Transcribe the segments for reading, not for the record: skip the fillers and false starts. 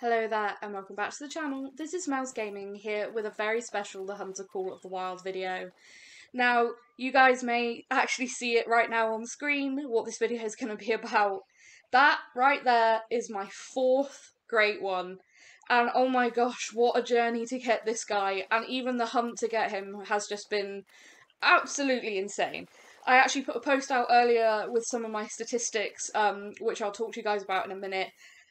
Hello there and welcome back to the channel. This is Mel's Gaming here with a very special The Hunter Call of the Wild video. Now, you guys may actually see it right now on screen, what this video is going to be about. That right there is my fourth Great One. And oh my gosh, what a journey to get this guy, and even the hunt to get him has just been absolutely insane. I actually put a post out earlier with some of my statistics, which I'll talk to you guys about in a minute.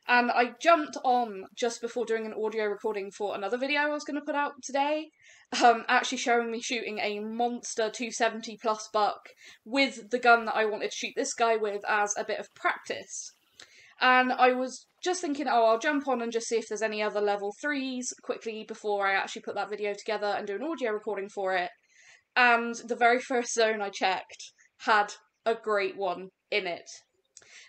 And I jumped on just before doing an audio recording for another video I was going to put out today, actually showing me shooting a monster 270 plus buck with the gun that I wanted to shoot this guy with as a bit of practice. And I was just thinking, oh, I'll jump on and just see if there's any other level 3s quickly before I actually put that video together and do an audio recording for it. And the very first zone I checked had a Great One in it.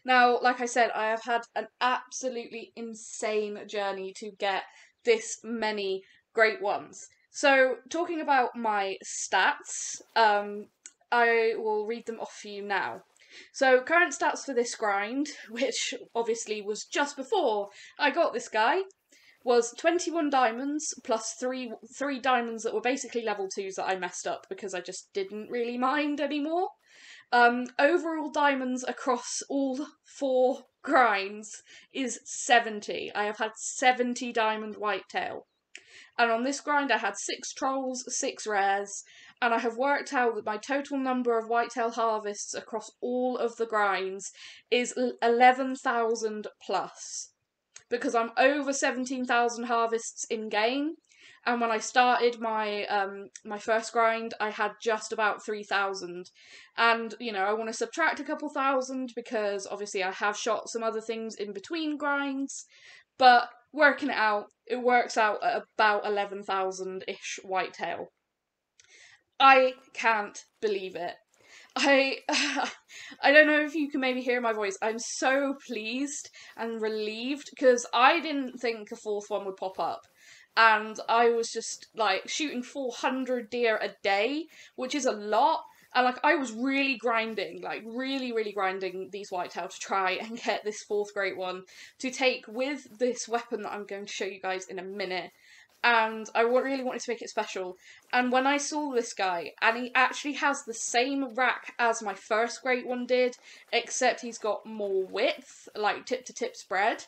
Now, like I said, I have had an absolutely insane journey to get this many Great Ones. So, talking about my stats, I will read them off for you now. So, current stats for this grind, which obviously was just before I got this guy, was 21 diamonds plus three diamonds that were basically level 2s that I messed up because I just didn't really mind anymore. Overall diamonds across all 4 grinds is 70. I have had 70 diamond whitetail. And on this grind I had 6 trolls, 6 rares, and I have worked out that my total number of whitetail harvests across all of the grinds is 11,000 plus. Because I'm over 17,000 harvests in game, and when I started my my first grind, I had just about 3,000. And you know, I want to subtract a couple thousand because obviously I have shot some other things in between grinds, but working it out, it works out at about 11,000-ish whitetail. I can't believe it. I I don't know if you can maybe hear my voice. I'm so pleased and relieved because I didn't think a 4th one would pop up. And I was just like shooting 400 deer a day, which is a lot. And like I was really grinding, like really grinding these whitetail to try and get this 4th Great One to take with this weapon that I'm going to show you guys in a minute. And I really wanted to make it special. And when I saw this guy, and he actually has the same rack as my first Great One did, except he's got more width, like tip to tip spread,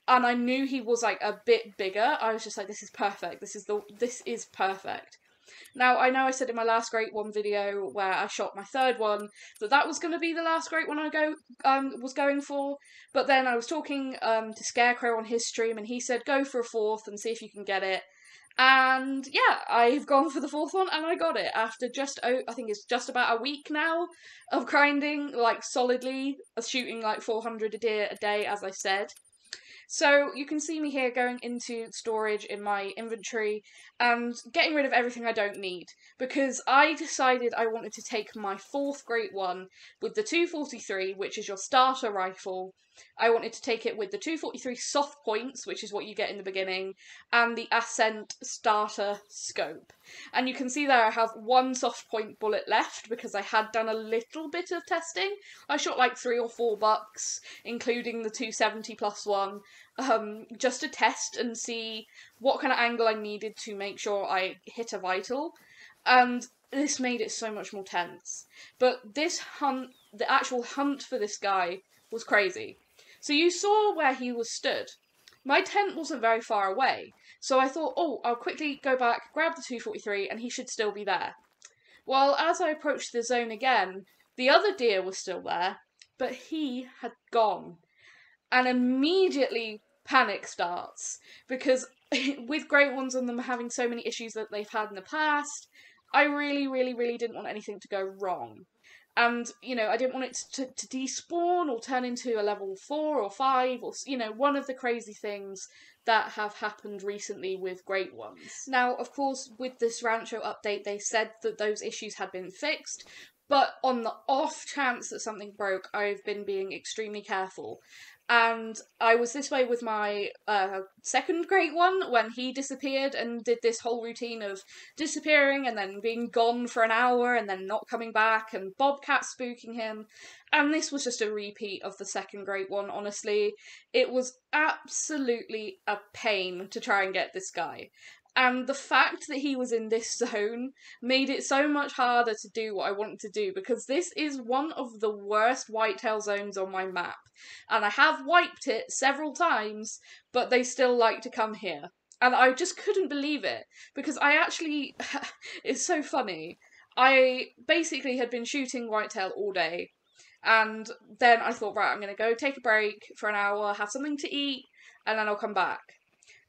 and I knew he was like a bit bigger, I was just like, this is perfect. This is perfect. Now, I know I said in my last Great One video where I shot my 3rd one that was going to be the last Great One I was going for, but then I was talking to Scarecrow on his stream and he said go for a 4th and see if you can get it. And yeah, I've gone for the 4th one and I got it after I think it's just about a week now of grinding, like solidly, shooting like 400 deer a day, as I said. So you can see me here going into storage in my inventory and getting rid of everything I don't need, because I decided I wanted to take my 4th Great One with the 243, which is your starter rifle. I wanted to take it with the 243 soft points, which is what you get in the beginning, and the Ascent starter scope. And you can see there I have 1 soft point bullet left because I had done a little bit of testing. I shot like 3 or 4 bucks, including the 270 plus one, just to test and see what kind of angle I needed to make sure I hit a vital. And this made it so much more tense. But this hunt, the actual hunt for this guy, was crazy. So you saw where he was stood. My tent wasn't very far away, so I thought, oh, I'll quickly go back, grab the 243, and he should still be there. Well, as I approached the zone again, the other deer was still there, but he had gone. And immediately panic starts, because with Great Ones and them having so many issues that they've had in the past, I really didn't want anything to go wrong. And, you know, I didn't want it to despawn or turn into a level 4 or 5 or, you know, one of the crazy things that have happened recently with Great Ones. Now, of course, with this Rancho update, they said that those issues had been fixed, but on the off chance that something broke, I've been being extremely careful. And I was this way with my second great one when he disappeared and did this whole routine of disappearing and then being gone for an hour and then not coming back and Bobcat spooking him. And this was just a repeat of the second great one, honestly. It was absolutely a pain to try and get this guy. And the fact that he was in this zone made it so much harder to do what I wanted to do, because this is one of the worst whitetail zones on my map. And I have wiped it several times, but they still like to come here. And I just couldn't believe it, because I actually, it's so funny. I basically had been shooting whitetail all day, and then I thought, right, I'm going to go take a break for an hour, have something to eat, and then I'll come back.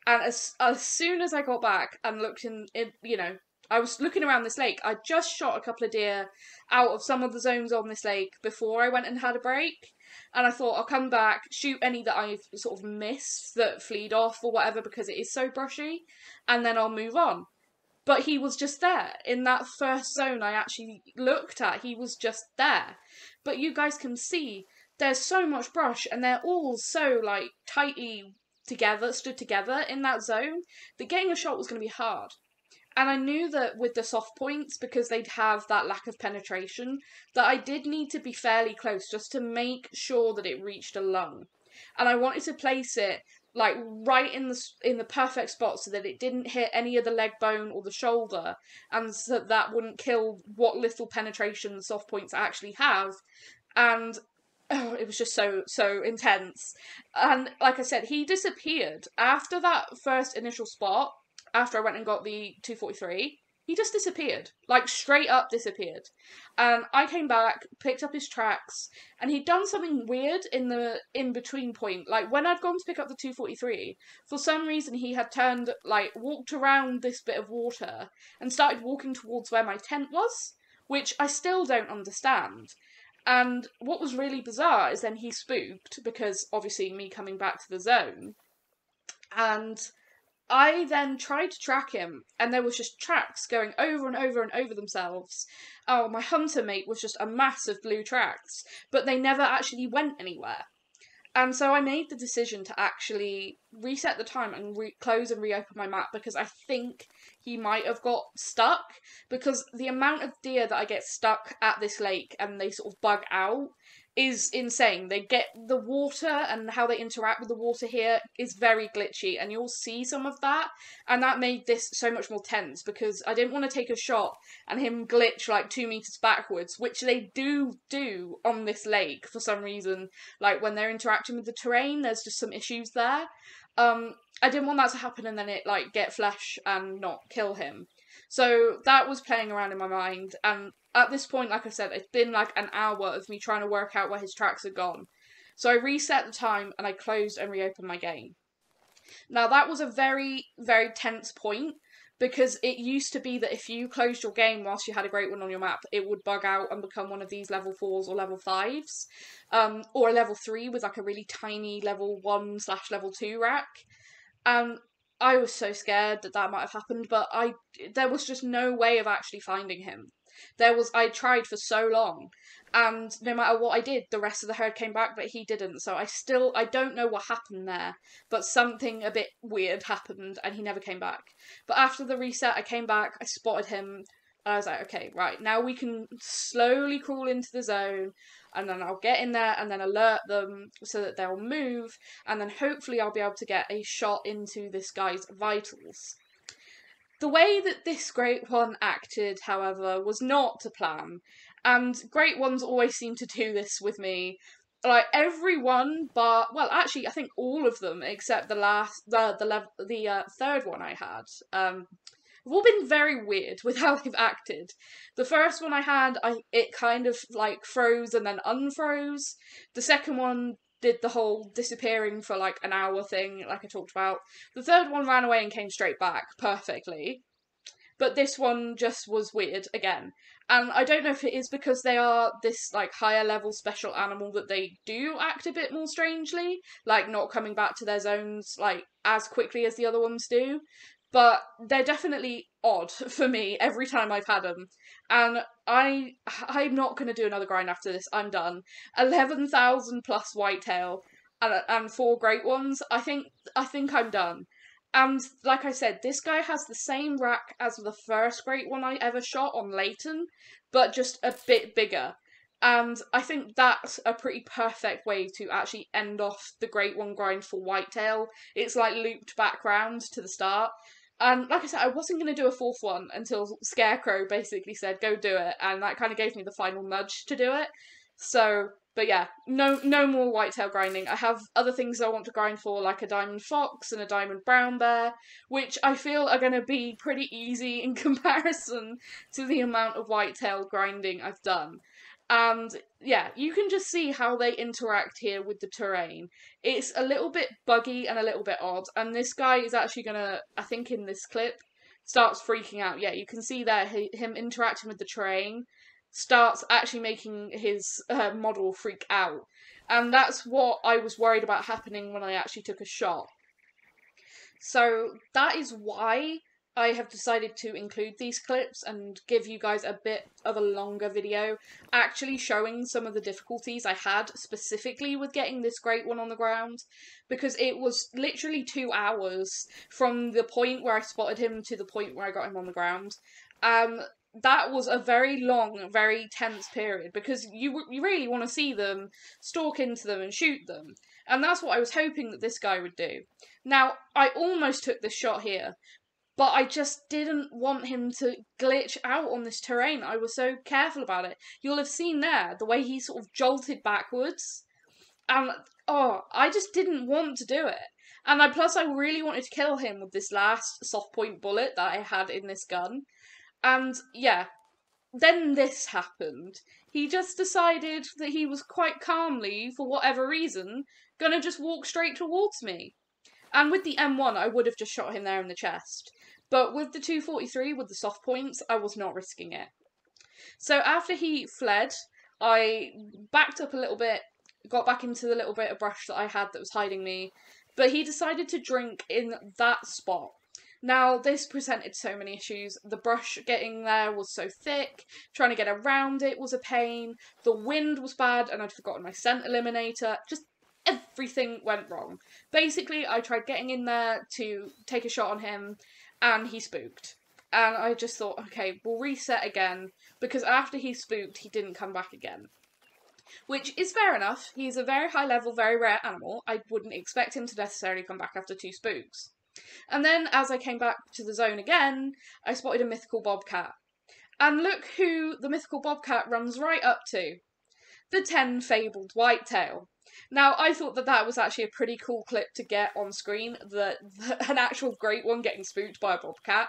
And as soon as I got back and looked I was looking around this lake. I just shot a couple of deer out of some of the zones on this lake before I went and had a break. And I thought I'll come back, shoot any that I've sort of missed that fleed off or whatever because it is so brushy, and then I'll move on. But he was just there. In that first zone I actually looked at, he was just there. But you guys can see there's so much brush and they're all so like tightly stood together in that zone, that getting a shot was going to be hard. And I knew that with the soft points, because they'd have that lack of penetration, that I did need to be fairly close just to make sure that it reached a lung. And I wanted to place it like right in the perfect spot so that it didn't hit any of the leg bone or the shoulder, and so that wouldn't kill what little penetration the soft points actually have. And oh, it was just so intense. And like I said, he disappeared after that first initial spot. After I went and got the 243, he just disappeared, like straight up disappeared. And I came back, picked up his tracks, and he'd done something weird in the in-between point. Like when I'd gone to pick up the 243, for some reason he had turned, like walked around this bit of water and started walking towards where my tent was, which I still don't understand. And what was really bizarre is then he spooked, because obviously me coming back to the zone, and I then tried to track him, and there was just tracks going over and over and over themselves. Oh, my hunter mate was just a mass of blue tracks, but they never actually went anywhere. And so I made the decision to actually reset the time and close and reopen my map, because I think he might have got stuck, because the amount of deer that I get stuck at this lake and they sort of bug out is insane. They get the water, and how they interact with the water here is very glitchy, and you'll see some of that, and that made this so much more tense, because I didn't want to take a shot and him glitch like 2 meters backwards, which they do on this lake for some reason. Like when they're interacting with the terrain, there's just some issues there. I didn't want that to happen and then it like get flesh and not kill him. So that was playing around in my mind, and at this point, like I said, it's been like an hour of me trying to work out where his tracks had gone. So I reset the time and I closed and reopened my game. Now that was a very, very tense point, because it used to be that if you closed your game whilst you had a great one on your map, it would bug out and become one of these level 4s or level 5s, or a level 3 with like a really tiny level 1/level 2 rack. And I was so scared that that might have happened, but there was just no way of actually finding him. I tried for so long, and no matter what I did, the rest of the herd came back, but he didn't. So I don't know what happened there, but something a bit weird happened, and he never came back. But after the reset, I came back, I spotted him, and I was like, okay, right, now we can slowly crawl into the zone, and then I'll get in there and then alert them so that they'll move, and then hopefully I'll be able to get a shot into this guy's vitals. The way that this Great One acted, however, was not to plan, and Great Ones always seem to do this with me. Like everyone, but well, actually, I think all of them except the third one I had. Have all been very weird with how they've acted. The first one I had, it kind of like froze and then unfroze. The second one did the whole disappearing for like an hour thing, like I talked about. The third one ran away and came straight back perfectly. But this one just was weird again. And I don't know if it is because they are this like higher level special animal that they do act a bit more strangely, like not coming back to their zones like as quickly as the other ones do. But they're definitely odd for me every time I've had them. And I'm not going to do another grind after this. I'm done. 11,000 plus whitetail. and 4 great ones, I think I'm done. And like I said, this guy has the same rack as the first great one I ever shot on Leighton, but just a bit bigger. And I think that's a pretty perfect way to actually end off the great one grind for whitetail. It's like looped back round to the start. And like I said, I wasn't going to do a 4th one until Scarecrow basically said, go do it. And that kind of gave me the final nudge to do it. So, but yeah, no more whitetail grinding. I have other things I want to grind for, like a diamond fox and a diamond brown bear, which I feel are going to be pretty easy in comparison to the amount of whitetail grinding I've done. And yeah, you can just see how they interact here with the terrain. It's a little bit buggy and a little bit odd, and this guy is actually gonna, I think in this clip, starts freaking out. Yeah, you can see there him interacting with the terrain starts actually making his model freak out. And that's what I was worried about happening when I actually took a shot. So that is why I have decided to include these clips and give you guys a bit of a longer video actually showing some of the difficulties I had specifically with getting this great one on the ground, because it was literally 2 hours from the point where I spotted him to the point where I got him on the ground. That was a very long, very tense period, because you really want to see them, stalk into them and shoot them. And that's what I was hoping that this guy would do. Now, I almost took this shot here, but I just didn't want him to glitch out on this terrain. I was so careful about it. You'll have seen there the way he sort of jolted backwards. And, oh, I just didn't want to do it. And plus I really wanted to kill him with this last soft point bullet that I had in this gun. And yeah, then this happened. He just decided that he was quite calmly, for whatever reason, gonna just walk straight towards me. And with the M1, I would have just shot him there in the chest. But with the 243, with the soft points, I was not risking it. So after he fled, I backed up a little bit, got back into the little bit of brush that I had that was hiding me, but he decided to drink in that spot. Now, this presented so many issues. The brush getting there was so thick, trying to get around it was a pain, the wind was bad, and I'd forgotten my scent eliminator, just everything went wrong. Basically, I tried getting in there to take a shot on him, and he spooked. And I just thought, okay, we'll reset again, because after he spooked, he didn't come back again. Which is fair enough. He's a very high level, very rare animal. I wouldn't expect him to necessarily come back after 2 spooks. And then, as I came back to the zone again, I spotted a mythical bobcat. And look who the mythical bobcat runs right up to. The 10 fabled whitetail. Now, I thought that that was actually a pretty cool clip to get on screen, an actual great one getting spooked by a bobcat.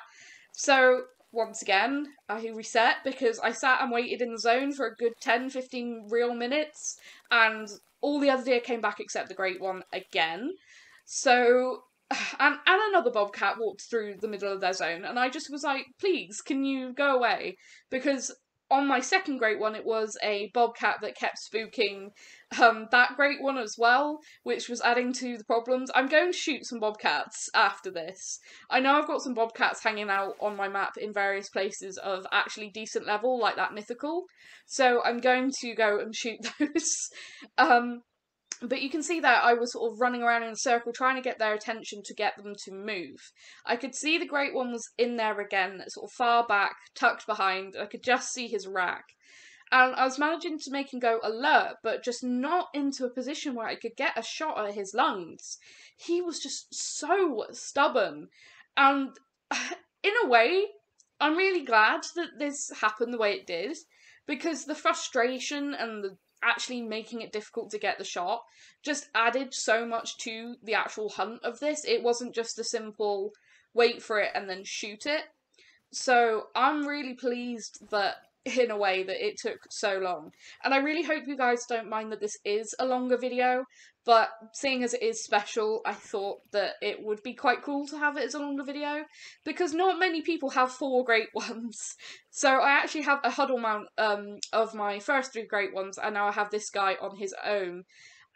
So, once again, I reset, because I sat and waited in the zone for a good 10-15 real minutes, and all the other deer came back except the great one again. So, and another bobcat walked through the middle of their zone, and I just was like, please, can you go away? Because on my second great one, it was a bobcat that kept spooking that great one as well, which was adding to the problems. I'm going to shoot some bobcats after this. I know I've got some bobcats hanging out on my map in various places of actually decent level, like that mythical, so I'm going to go and shoot those. But you can see that I was sort of running around in a circle trying to get their attention to get them to move. I could see the great one was in there again, sort of far back, tucked behind. I could just see his rack. And I was managing to make him go alert, but just not into a position where I could get a shot at his lungs. He was just so stubborn. And in a way, I'm really glad that this happened the way it did, because the frustration and the actually making it difficult to get the shot just added so much to the actual hunt of this. It wasn't just a simple wait for it and then shoot it. So I'm really pleased that, in a way, that it took so long. And I really hope you guys don't mind that this is a longer video, but seeing as it is special, I thought that it would be quite cool to have it as a longer video, because not many people have 4 great ones. So I actually have a huddle mount of my first 3 great ones, and now I have this guy on his own.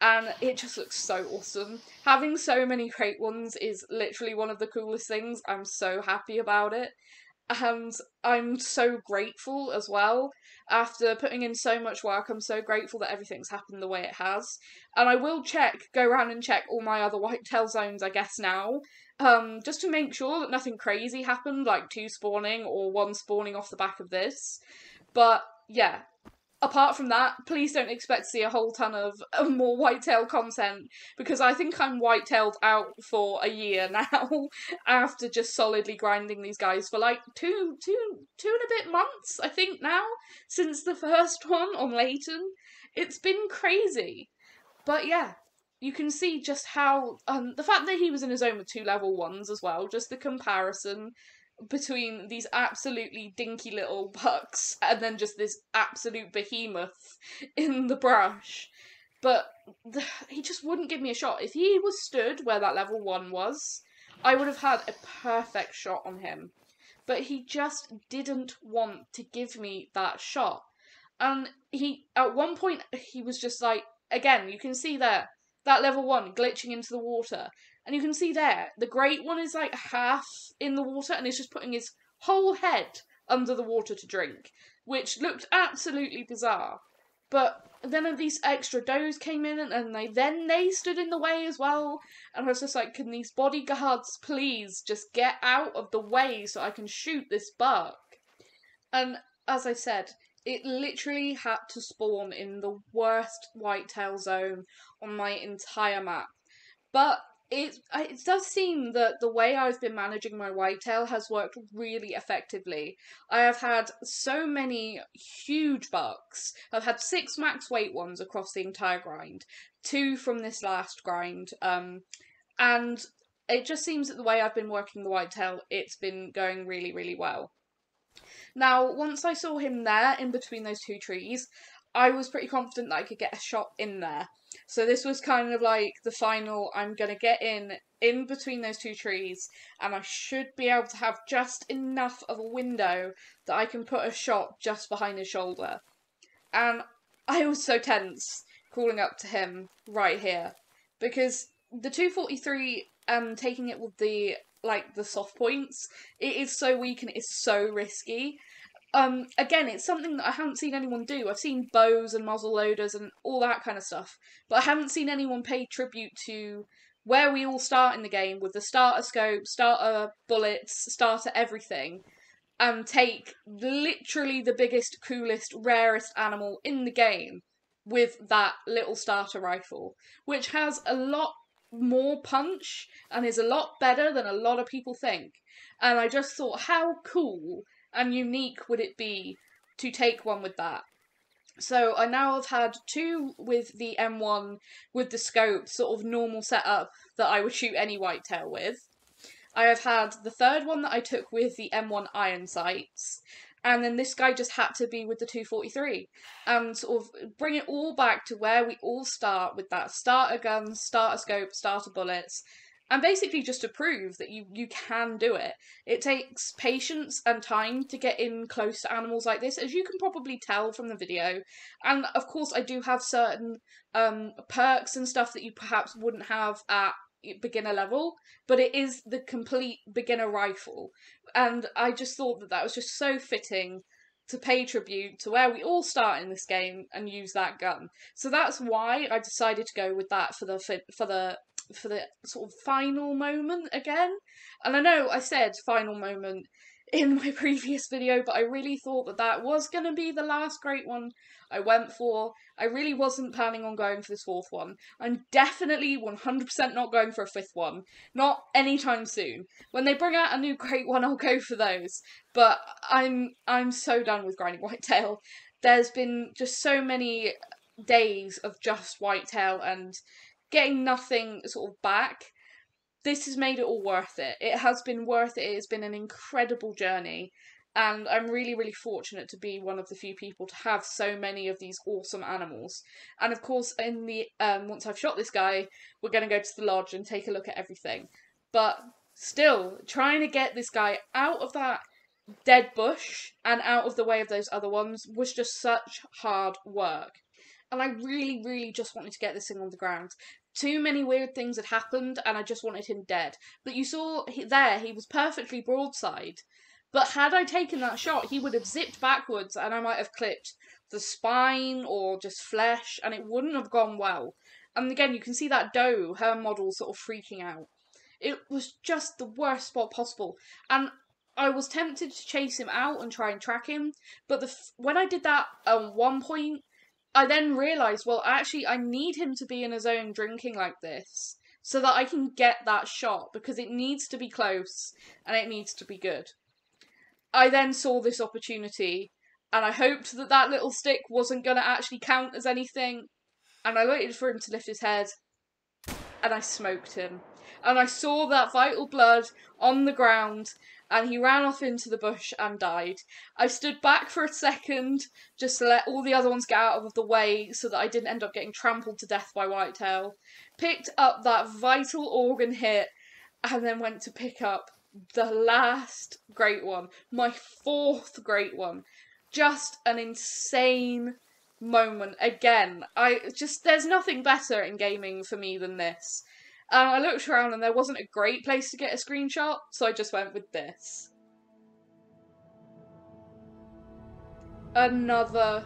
And it just looks so awesome. Having so many great ones is literally one of the coolest things. I'm so happy about it. and I'm so grateful as well. After putting in so much work, I'm so grateful that everything's happened the way it has. And I will go around and check all my other whitetail zones, I guess, now, just to make sure that nothing crazy happened, like 2 spawning or 1 spawning off the back of this. But yeah, apart from that, please don't expect to see a whole ton of more whitetail content, because I think I'm whitetailed out for a year now after just solidly grinding these guys for like two and a bit months, I think now, since the first one on Layton. It's been crazy. But yeah, you can see just how the fact that he was in a zone with 2 level 1s as well, just the comparison between these absolutely dinky little bucks and then just this absolute behemoth in the brush. But he just wouldn't give me a shot. If he was stood where that level 1 was, I would have had a perfect shot on him. But he just didn't want to give me that shot. And at one point, he was just like, again, you can see there, that level 1 glitching into the water. And you can see there, the great one is like half in the water and is just putting his whole head under the water to drink, which looked absolutely bizarre. But then these extra does came in and they stood in the way as well. And I was just like, can these bodyguards please just get out of the way so I can shoot this buck? And as I said, it literally had to spawn in the worst whitetail zone on my entire map. But it does seem that the way I've been managing my whitetail has worked really effectively. I have had so many huge bucks. I've had 6 max weight ones across the entire grind, 2 from this last grind, and it just seems that the way I've been working the whitetail, it's been going really, really well. Now, once I saw him there in between those 2 trees, I was pretty confident that I could get a shot in there. So this was kind of like the final, I'm going to get in between those 2 trees, and I should be able to have just enough of a window that I can put a shot just behind his shoulder. And I was so tense crawling up to him right here, because the 243, taking it with the soft points, it is so weak and it is so risky. Again, it's something that I haven't seen anyone do. I've seen bows and muzzle loaders and all that kind of stuff, but I haven't seen anyone pay tribute to where we all start in the game with the starter scope, starter bullets, starter everything, and take literally the biggest, coolest, rarest animal in the game with that little starter rifle, which has a lot more punch and is a lot better than a lot of people think. And I just thought, how cool and unique would it be to take one with that? So I now have had 2 with the M1 with the scope, sort of normal setup that I would shoot any whitetail with. I have had the 3rd one that I took with the M1 iron sights, and then this guy just had to be with the 243, and sort of bring it all back to where we all start with that starter gun, starter scope, starter bullets, and basically just to prove that you can do it. It takes patience and time to get in close to animals like this, as you can probably tell from the video, and of course I do have certain perks and stuff that you perhaps wouldn't have at beginner level, but it is the complete beginner rifle, and I just thought that was just so fitting to pay tribute to where we all start in this game and use that gun. So that's why I decided to go with that for the sort of final moment again. And I know I said final moment in my previous video, but I really thought that was going to be the last great one I went for. I really wasn't planning on going for this 4th one. I'm definitely 100% not going for a 5th one. Not anytime soon. When they bring out a new great one, I'll go for those. But I'm so done with grinding whitetail. There's been just so many days of just whitetail and getting nothing sort of back. This has made it all worth it. It has been worth it. It has been an incredible journey, and I'm really, really fortunate to be one of the few people to have so many of these awesome animals. And of course, in the once I've shot this guy, we're going to go to the lodge and take a look at everything. But still, trying to get this guy out of that dead bush and out of the way of those other ones was just such hard work. And I really, really just wanted to get this thing on the ground. Too many weird things had happened, and I just wanted him dead. But you saw he was perfectly broadside. But had I taken that shot, he would have zipped backwards and I might have clipped the spine or just flesh, and it wouldn't have gone well. And again, you can see that doe, her model, sort of freaking out. It was just the worst spot possible. And I was tempted to chase him out and try and track him, but when I did that at one point, I then realised, well, actually, I need him to be in a zone drinking like this so that I can get that shot, because it needs to be close and it needs to be good. I then saw this opportunity, and I hoped that that little stick wasn't going to actually count as anything, and I waited for him to lift his head, and I smoked him. And I saw that vital blood on the ground, and he ran off into the bush and died. I stood back for a second, just to let all the other ones get out of the way so that I didn't end up getting trampled to death by whitetail. Picked up that vital organ hit, and then went to pick up the last great one. My 4th great one. Just an insane moment. Again, there's nothing better in gaming for me than this. I looked around and there wasn't a great place to get a screenshot, so I just went with this. Another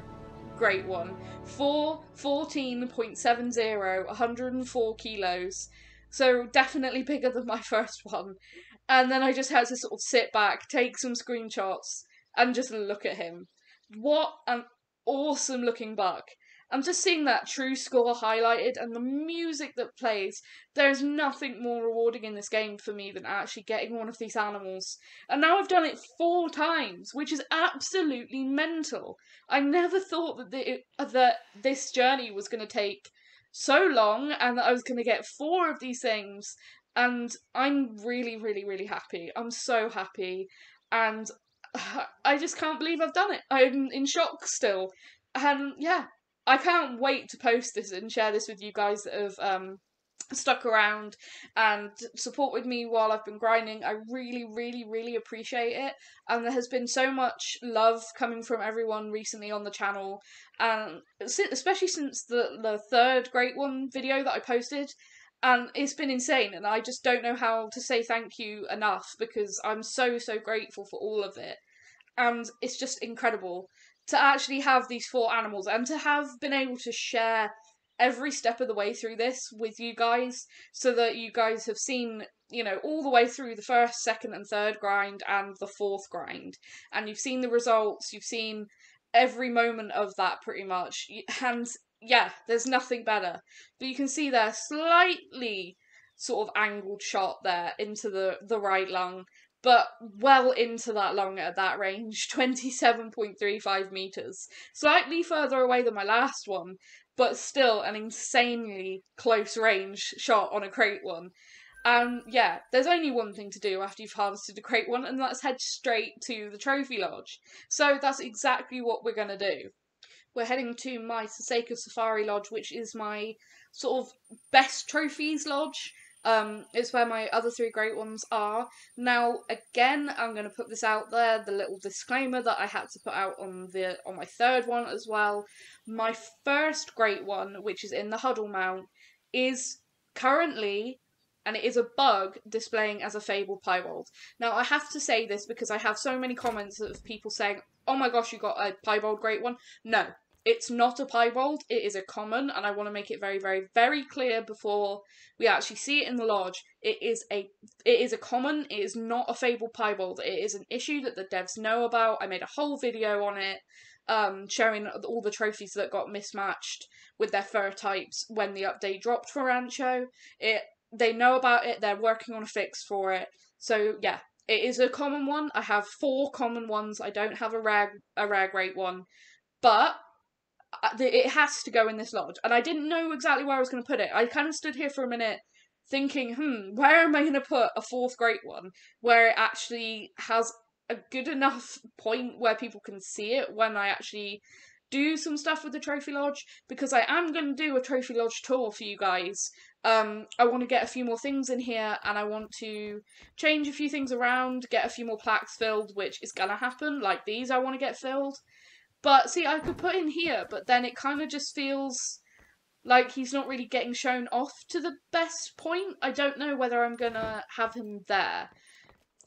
great one. 14.70, 104 kilos. So definitely bigger than my first one. And then I just had to sort of sit back, take some screenshots, and just look at him. What an awesome looking buck. I'm just seeing that true score highlighted and the music that plays. There's nothing more rewarding in this game for me than actually getting one of these animals. And now I've done it 4 times, which is absolutely mental. I never thought that this journey was going to take so long and that I was going to get 4 of these things. And I'm really, really, really happy. I'm so happy. And I just can't believe I've done it. I'm in shock still. And yeah, I can't wait to post this and share this with you guys that have stuck around and support with me while I've been grinding. I really, really, really appreciate it. And there has been so much love coming from everyone recently on the channel. And especially since the 3rd Great One video that I posted. And it's been insane, and I just don't know how to say thank you enough, because I'm so, so grateful for all of it. And it's just incredible to actually have these 4 animals, and to have been able to share every step of the way through this with you guys, so that you guys have seen, you know, all the way through the 1st, 2nd and 3rd grind and the 4th grind. And you've seen the results, you've seen every moment of that pretty much. And yeah, there's nothing better. But you can see there, slightly sort of angled shot there into the right lung, but well into that lung at that range, 27.35 metres. Slightly further away than my last one, but still an insanely close range shot on a Great One. And yeah, there's only one thing to do after you've harvested a Great One, and that's head straight to the Trophy Lodge. So that's exactly what we're going to do. We're heading to my Saseka Safari Lodge, which is my sort of best trophies lodge. It's where my other 3 great ones are. Now, again, I'm going to put this out there, the little disclaimer that I had to put out on my 3rd one as well. My first great one, which is in the Huddle Mount, is currently, and it is a bug, displaying as a Fabled Piebald. Now, I have to say this because I have so many comments of people saying, oh my gosh, you got a Piebald Great One. No, it's not a Piebald, it is a common, and I want to make it very, very, very clear before we actually see it in the lodge. It is a common, it is not a Fabled Piebald. It is an issue that the devs know about. I made a whole video on it, showing all the trophies that got mismatched with their fur types when the update dropped for Rancho. They know about it, they're working on a fix for it. So yeah, it is a common one. I have 4 common ones. I don't have a rare great one. But it has to go in this lodge. And I didn't know exactly where I was going to put it. I kind of stood here for a minute thinking, where am I going to put a 4th great one where it actually has a good enough point where people can see it when I actually do some stuff with the Trophy Lodge, because I am going to do a Trophy Lodge tour for you guys. I want to get a few more things in here, and I want to change a few things around, get a few more plaques filled, which is going to happen, like these I want to get filled. But see, I could put in here, but then it kind of just feels like he's not really getting shown off to the best point. I don't know whether I'm going to have him there.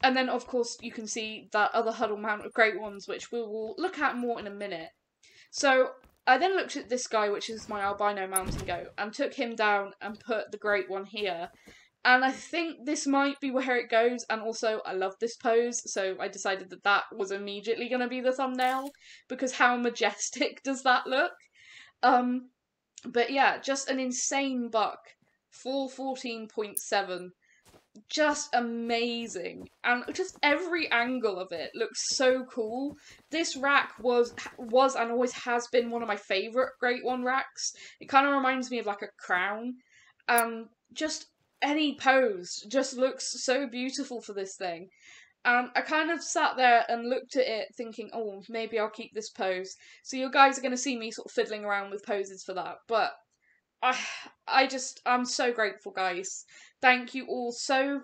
And then, of course, you can see that other huddle mount of great ones, which we will look at more in a minute. So I then looked at this guy, which is my albino mountain goat, and took him down and put the great one here. And I think this might be where it goes, and also I love this pose, so I decided that that was immediately going to be the thumbnail, because how majestic does that look? But yeah, just an insane buck. 414.7. Just amazing, and just every angle of it looks so cool. This rack was and always has been one of my favourite Great One racks. It kind of reminds me of like a crown. Just any pose just looks so beautiful for this thing. I kind of sat there and looked at it thinking, oh, maybe I'll keep this pose. So you guys are going to see me sort of fiddling around with poses for that, but I'm so grateful, guys. Thank you all so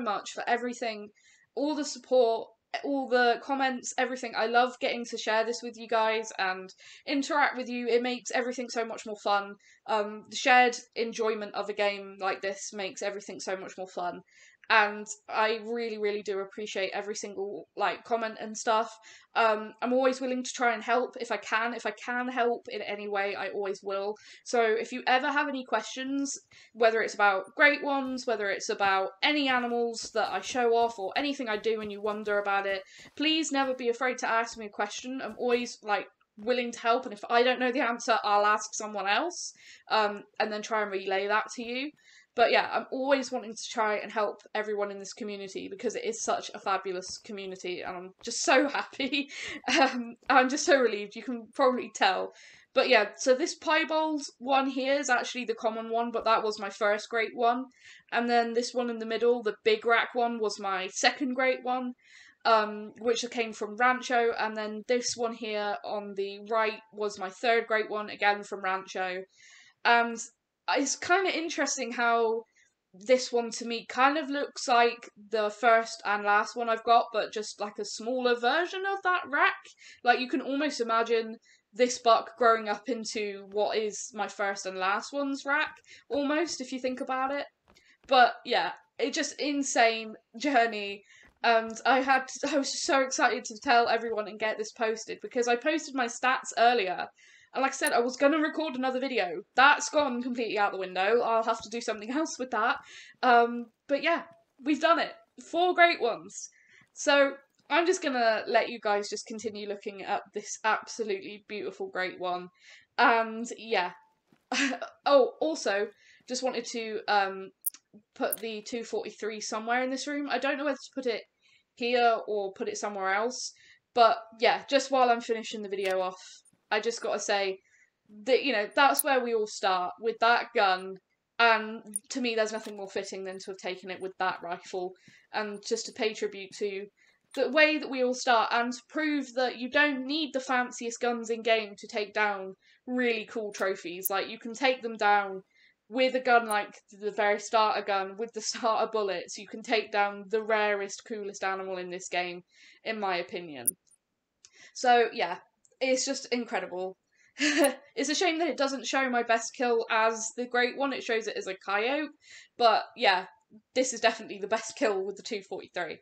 much for everything, all the support, all the comments, everything. I love getting to share this with you guys and interact with you. It makes everything so much more fun. The shared enjoyment of a game like this makes everything so much more fun. And I really do appreciate every single like comment and stuff. I'm always willing to try and help if I can. If I can help in any way, I always will. So if you ever have any questions, whether it's about great ones, whether it's about any animals that I show off or anything I do and you wonder about it, please never be afraid to ask me a question. I'm always like willing to help, and if I don't know the answer, I'll ask someone else and then try and relay that to you. But yeah, I'm always wanting to try and help everyone in this community because it is such a fabulous community, and I'm just so happy. I'm just so relieved, you can probably tell. But yeah, so this piebald one here is actually the common one, but that was my first great one. And then this one in the middle, the big rack one, was my second great one, which came from Rancho. And then this one here on the right was my third great one, again from Rancho. And it's kind of interesting how this one to me kind of looks like the first and last one I've got, but just like a smaller version of that rack. Like you can almost imagine this buck growing up into what is my first and last one's rack, almost, if you think about it. But yeah, it just insane journey. And I was just so excited to tell everyone and get this posted because I posted my stats earlier. And like I said, I was going to record another video. That's gone completely out the window. I'll have to do something else with that. But yeah, we've done it. 4 great ones. So I'm just going to let you guys just continue looking at this absolutely beautiful great one. And yeah. Oh, also, just wanted to put the 243 somewhere in this room. I don't know whether to put it here or put it somewhere else. But yeah, just while I'm finishing the video off, I just gotta say that, you know, that's where we all start, with that gun, and to me there's nothing more fitting than to have taken it with that rifle, and just to pay tribute to the way that we all start, and to prove that you don't need the fanciest guns in game to take down really cool trophies. Like, you can take them down with a gun like the very starter gun, with the starter bullets. You can take down the rarest, coolest animal in this game, in my opinion. So yeah, it's just incredible. It's a shame that it doesn't show my best kill as the great one, it shows it as a coyote, but yeah, this is definitely the best kill with the 243.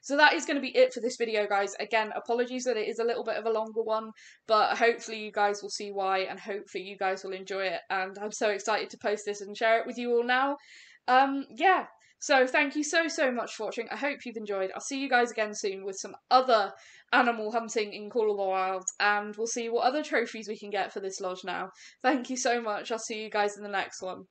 So that is going to be it for this video, guys. Again, apologies that it is a little bit of a longer one, but hopefully you guys will see why, and hopefully you guys will enjoy it, and I'm so excited to post this and share it with you all now. Yeah, so thank you so much for watching. I hope you've enjoyed. I'll see you guys again soon with some other animal hunting in Call of the Wild, and we'll see what other trophies we can get for this lodge now. Thank you so much. I'll see you guys in the next one.